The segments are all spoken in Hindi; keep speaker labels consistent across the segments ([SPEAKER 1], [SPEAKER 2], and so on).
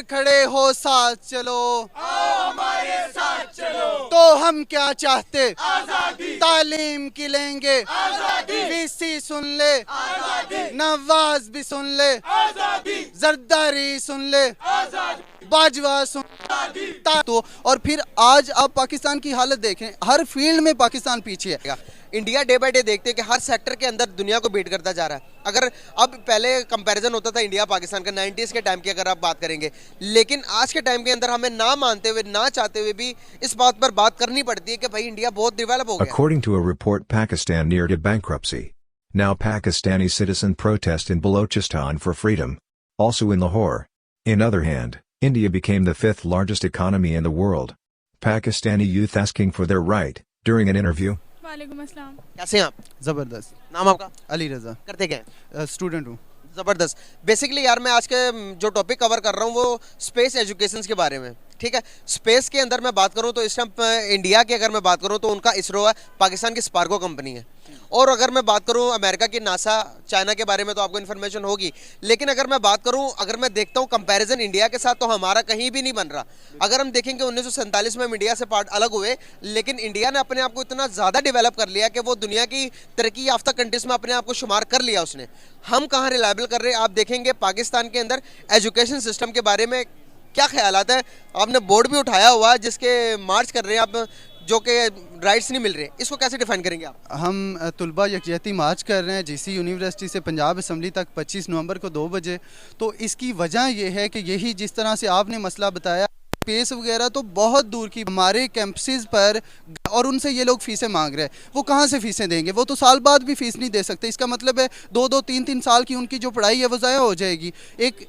[SPEAKER 1] दूर खड़े हो साथ चलो,
[SPEAKER 2] आओ हमारे साथ चलो।
[SPEAKER 1] तो हम क्या चाहते,
[SPEAKER 2] आजादी,
[SPEAKER 1] तालीम की लेंगे,
[SPEAKER 2] आजादी,
[SPEAKER 1] वीसी सुन ले,
[SPEAKER 2] आजादी,
[SPEAKER 1] नवाज भी सुन ले,
[SPEAKER 2] आजादी,
[SPEAKER 1] जरदारी सुन ले,
[SPEAKER 2] आजादी,
[SPEAKER 1] बाजवा सुन
[SPEAKER 2] आजादी।
[SPEAKER 1] तो। और फिर आज आप पाकिस्तान की हालत देखें, हर फील्ड में पाकिस्तान पीछे है।
[SPEAKER 3] इंडिया डे बाय डे देखते हैं कि हर सेक्टर के अंदर दुनिया को बीट करता जा रहा है। अगर अब पहले कंपैरिजन होता था इंडिया पाकिस्तान का 90s के टाइम की अगर आप बात करेंगे, लेकिन आज के टाइम के अंदर हमें ना मानते हुए ना चाहते हुए भी इस बात पर बात करनी पड़ती है कि भाई इंडिया बहुत डेवलप हो गया।
[SPEAKER 4] According to a report, Pakistan neared bankruptcy. Now Pakistani citizen protest in Balochistan for freedom. Also in Lahore. In other hand, India became the 5th largest economy in the world. Pakistani youth asking for their right, during an interview.
[SPEAKER 5] वालेकुम अस्सलाम।
[SPEAKER 3] कैसे हैं आप?
[SPEAKER 1] जबरदस्त।
[SPEAKER 3] नाम आपका?
[SPEAKER 1] अली रजा।
[SPEAKER 3] करते क्या हैं?
[SPEAKER 1] स्टूडेंट हूँ।
[SPEAKER 3] ज़बरदस्त। बेसिकली यार मैं आज के जो टॉपिक कवर कर रहा हूँ वो स्पेस एजुकेशन के बारे में, ठीक है। स्पेस के अंदर मैं बात करूँ तो इस टाइम इंडिया की अगर मैं बात करूँ तो उनका इसरो है, पाकिस्तान की स्पार्को कंपनी है। और अगर मैं बात करूँ अमेरिका की नासा, चाइना के बारे में तो आपको इन्फॉर्मेशन होगी। लेकिन अगर मैं बात करूँ, अगर मैं देखता हूँ कंपैरिजन इंडिया के साथ, तो हमारा कहीं भी नहीं बन रहा। अगर हम देखेंगे 1947 में हम इंडिया से पार्ट अलग हुए, लेकिन इंडिया ने अपने आप को इतना ज़्यादा डेवलप कर लिया कि वो दुनिया की तरक्की याफ्ता कंट्रीज़ में अपने आप को शुमार कर लिया उसने। हम कहाँ रिलायबल कर रहे हैं? आप देखेंगे पाकिस्तान के अंदर एजुकेशन सिस्टम के बारे में क्या ख्यालात है? आपने बोर्ड भी उठाया हुआ है जिसके मार्च कर रहे हैं आप, जो कि राइट्स नहीं मिल रहे, इसको कैसे डिफाइन करेंगे आप?
[SPEAKER 1] हम तुलबा यकजहती मार्च कर रहे हैं जीसी यूनिवर्सिटी से पंजाब असम्बली तक 25 नवंबर को 2 बजे। तो इसकी वजह यह है कि यही जिस तरह से आपने मसला बताया, स्पेस वगैरह तो बहुत दूर की हमारे कैंपसेस पर, और उनसे ये लोग फीसें मांग रहे हैं। वो कहाँ से फीसें देंगे? वो तो साल बाद भी फीस नहीं दे सकते। इसका मतलब है 2-2, 3-3 साल की उनकी जो पढ़ाई है वो ज़ाया हो जाएगी। एक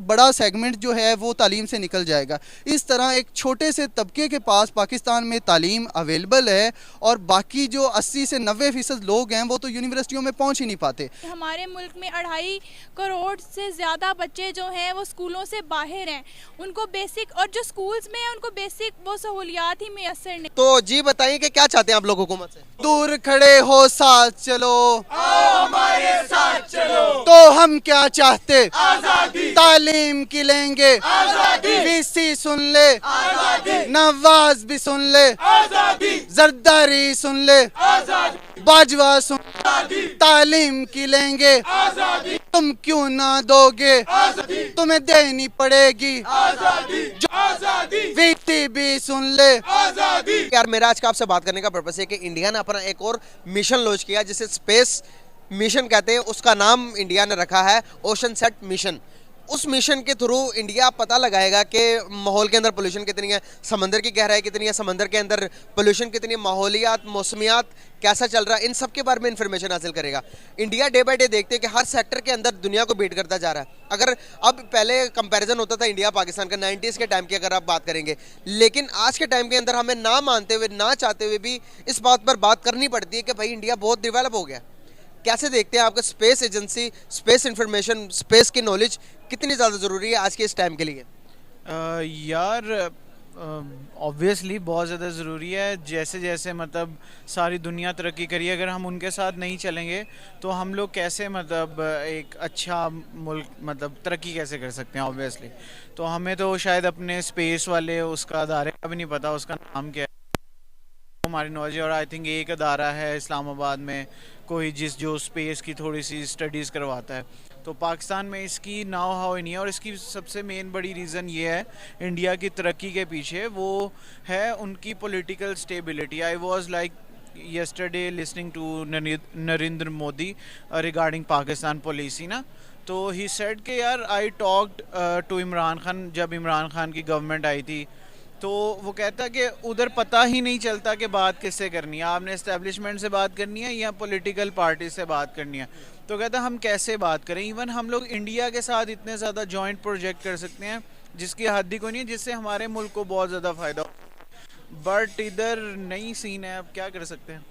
[SPEAKER 1] बड़ा सेगमेंट जो है वो तालीम से निकल जाएगा। इस तरह एक छोटे से तबके के पास पाकिस्तान में तालीम अवेलेबल है, और बाकी जो 80 से 90% लोग हैं वो तो यूनिवर्सिटियों में पहुंच ही नहीं पाते।
[SPEAKER 5] हमारे मुल्क में 2.5 करोड़ से ज़्यादा बच्चे जो हैं वो स्कूलों से बाहर हैं। उनको बेसिक, और जो स्कूल्स में हैं उनको बेसिक वो सहूलियात ही मैसर नहीं।
[SPEAKER 3] तो जी बताइए कि क्या चाहते हैं आप लोग हुकूमत से?
[SPEAKER 1] दूर खड़े हो साथ चलो,
[SPEAKER 2] आओ हमारे साथ चलो।
[SPEAKER 1] तो हम क्या चाहते,
[SPEAKER 2] आजादी,
[SPEAKER 1] तालीम की लेंगे,
[SPEAKER 2] आजादी,
[SPEAKER 1] वीसी सुन ले,
[SPEAKER 2] आजादी,
[SPEAKER 1] नवाज भी सुन ले,
[SPEAKER 2] आजादी,
[SPEAKER 1] जरदारी सुन ले,
[SPEAKER 2] आजादी,
[SPEAKER 1] बाजवा सुन,
[SPEAKER 2] आजादी,
[SPEAKER 1] तालीम की लेंगे,
[SPEAKER 2] आजादी,
[SPEAKER 1] तुम क्यों ना दोगे,
[SPEAKER 2] आजादी,
[SPEAKER 1] तुम्हें देनी पड़ेगी,
[SPEAKER 2] आजादी, आजादी,
[SPEAKER 1] वीसी भी सुन ले।
[SPEAKER 2] आजादी।
[SPEAKER 3] यार मेरा आज का आपसे बात करने का पर्पस है कि इंडिया ने अपना एक और मिशन लॉन्च किया जिसे स्पेस मिशन कहते हैं। उसका नाम इंडिया ने रखा है ओशन सेट मिशन। उस मिशन के थ्रू इंडिया पता लगाएगा कि माहौल के अंदर पोल्यूशन कितनी है, समंदर की गहराई कितनी है, समंदर के अंदर पोल्यूशन कितनी है, माहौलियात, मौसमियात कैसा चल रहा है, इन सब के बारे में इंफॉर्मेशन हासिल करेगा। इंडिया डे बाय डे देखते हैं कि हर सेक्टर के अंदर दुनिया को बीट करता जा रहा है। अगर अब पहले कंपैरिजन होता था इंडिया पाकिस्तान का 90s के टाइम की अगर आप बात करेंगे, लेकिन आज के टाइम के अंदर हमें ना मानते हुए ना चाहते हुए भी इस बात पर बात करनी पड़ती है कि भाई इंडिया बहुत डेवलप हो गया। कैसे देखते हैं आपका space agency, space information, space की नॉलेज कितनी ज़्यादा ज़रूरी है आज के इस टाइम के लिए?
[SPEAKER 6] यार ऑब्वियसली बहुत ज़्यादा ज़रूरी है। जैसे जैसे मतलब सारी दुनिया तरक्की करी, अगर हम उनके साथ नहीं चलेंगे तो हम लोग कैसे मतलब एक अच्छा मुल्क मतलब तरक्की कैसे कर सकते हैं? ऑब्वियसली तो हमें तो शायद अपने स्पेस वाले उसका अदारे का भी नहीं पता उसका नाम क्या है, हमारी नॉलेज। और आई थिंक एक अदारा है इस्लामाबाद में कोई जो स्पेस की थोड़ी सी स्टडीज़ करवाता है। तो पाकिस्तान में इसकी नाव हाव ही नहीं है, और इसकी सबसे मेन बड़ी रीज़न ये है इंडिया की तरक्की के पीछे, वो है उनकी political stability. I was like yesterday listening to Narendra Modi regarding Pakistan policy ना, तो he said कि यार I talked to Imran Khan, जब इमरान खान की गवर्नमेंट आई थी, तो वो कहता कि उधर पता ही नहीं चलता कि बात किससे करनी है, आपने इस्टेब्लिशमेंट से बात करनी है या पॉलिटिकल पार्टी से बात करनी है। तो कहता हम कैसे बात करें? इवन हम लोग इंडिया के साथ इतने ज़्यादा जॉइंट प्रोजेक्ट कर सकते हैं जिसकी हद ही कोई नहीं है, जिससे हमारे मुल्क को बहुत ज़्यादा फ़ायदा हो, बट इधर नई सीन है, अब क्या कर सकते हैं।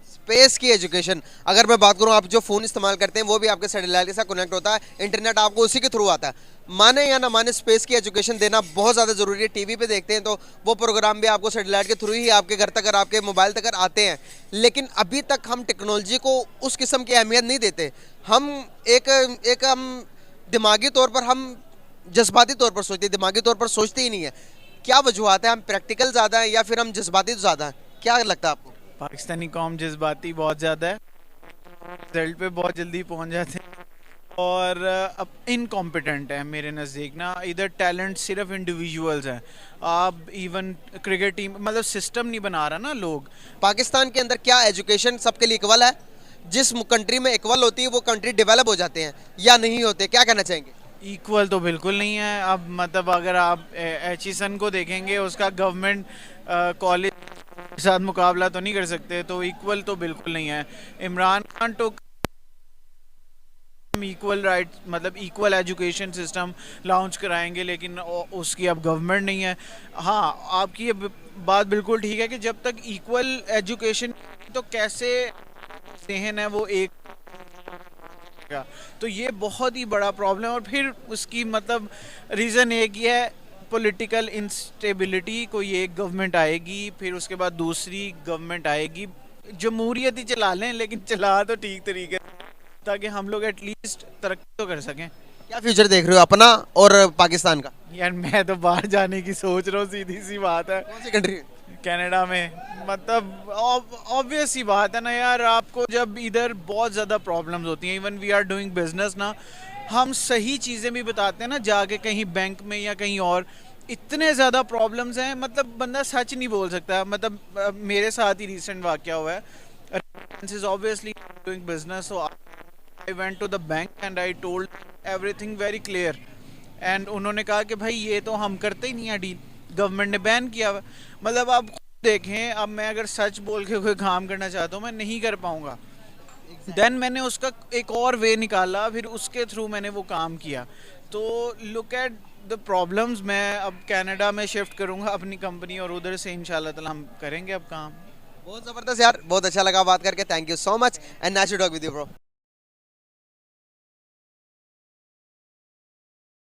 [SPEAKER 3] स्पेस की एजुकेशन अगर मैं बात करूं, आप जो फ़ोन इस्तेमाल करते हैं वो भी आपके सैटेलाइट के साथ कनेक्ट होता है, इंटरनेट आपको उसी के थ्रू आता है। माने या ना माने, स्पेस की एजुकेशन देना बहुत ज़्यादा ज़रूरी है। टीवी पे देखते हैं तो वो प्रोग्राम भी आपको सैटेलाइट के थ्रू ही आपके घर तक, आपके मोबाइल तक आते हैं, लेकिन अभी तक हम टेक्नोलॉजी को उस किस्म की अहमियत नहीं देते। हम एक हम दिमागी तौर पर हम जज्बाती तौर पर सोचते हैं, दिमागी तौर पर सोचते ही नहीं है। क्या वजूहत है? हम प्रैक्टिकल ज़्यादा हैं या फिर हम जज्बाती ज़्यादा हैं? क्या लगता है आपको?
[SPEAKER 6] पाकिस्तानी कौम जज्बाती बहुत ज़्यादा है, रिजल्ट पे बहुत जल्दी पहुंच जाते हैं और अब इनकॉम्पिटेंट है मेरे नज़दीक ना। इधर टैलेंट सिर्फ इंडिविजुअल्स हैं। आप इवन क्रिकेट टीम मतलब सिस्टम नहीं बना रहा ना लोग।
[SPEAKER 3] पाकिस्तान के अंदर क्या एजुकेशन सबके लिए इक्वल है? जिस कंट्री में इक्वल होती है वो कंट्री डेवलप हो जाते हैं या नहीं होते? क्या कहना चाहेंगे?
[SPEAKER 6] इक्वल तो बिल्कुल नहीं है। अब मतलब अगर आप एचिसन को देखेंगे, उसका गवर्नमेंट कॉलेज के साथ मुकाबला तो नहीं कर सकते, तो इक्वल तो बिल्कुल नहीं है। इमरान खान तो इक्वल राइट मतलब इक्वल एजुकेशन सिस्टम लॉन्च कराएंगे, लेकिन उसकी अब गवर्नमेंट नहीं है। हाँ, आपकी ये बात बिल्कुल ठीक है कि जब तक इक्वल एजुकेशन तो कैसे सेहन है वो एक, तो ये बहुत ही बड़ा प्रॉब्लम है। और फिर उसकी मतलब रीज़न एक ही है, पॉलिटिकल इंस्टेबिलिटी। कोई एक गवर्नमेंट आएगी, फिर उसके बाद दूसरी गवर्नमेंट आएगी, जमहूरियत ही चला लें लेकिन चला तो ठीक तरीके ताकि हम लोग एटलीस्ट तरक्की तो कर सकें।
[SPEAKER 3] क्या फ्यूचर देख रहे हो अपना और पाकिस्तान का?
[SPEAKER 6] यार मैं तो बाहर जाने की सोच रहा हूँ, सीधी सी बात है।
[SPEAKER 3] कौन सी कंट्री?
[SPEAKER 6] कनाडा में। मतलब ऑब्वियस ही बात है ना यार, आपको जब इधर बहुत ज़्यादा प्रॉब्लम्स होती हैं, even we are doing business ना, हम सही चीज़ें भी बताते हैं ना, जाके कहीं बैंक में या कहीं और इतने ज़्यादा प्रॉब्लम्स हैं, मतलब बंदा सच नहीं बोल सकता। मतलब मेरे साथ ही रिसेंट वाक़या हुआ है। Is obviously doing business, so I went to the bank and I told everything very clear, and उन्होंने कहा कि भाई ये तो हम करते ही नहीं है डील, गवर्नमेंट ने बैन किया हुआ। मतलब आप देखें, अब मैं अगर सच बोल के कोई काम करना चाहता हूँ मैं नहीं कर पाऊँगा। देन मैंने उसका एक और वे निकाला, फिर उसके थ्रू मैंने वो काम किया। तो लुक एट द प्रॉब्लम्स। मैं अब कनाडा में शिफ्ट करूँगा अपनी कंपनी और उधर से इंशाल्लाह ताला हम करेंगे अब काम।
[SPEAKER 3] बहुत ज़बरदस्त यार, बहुत अच्छा लगा बात करके। Thank you so much and nice to talk with you bro.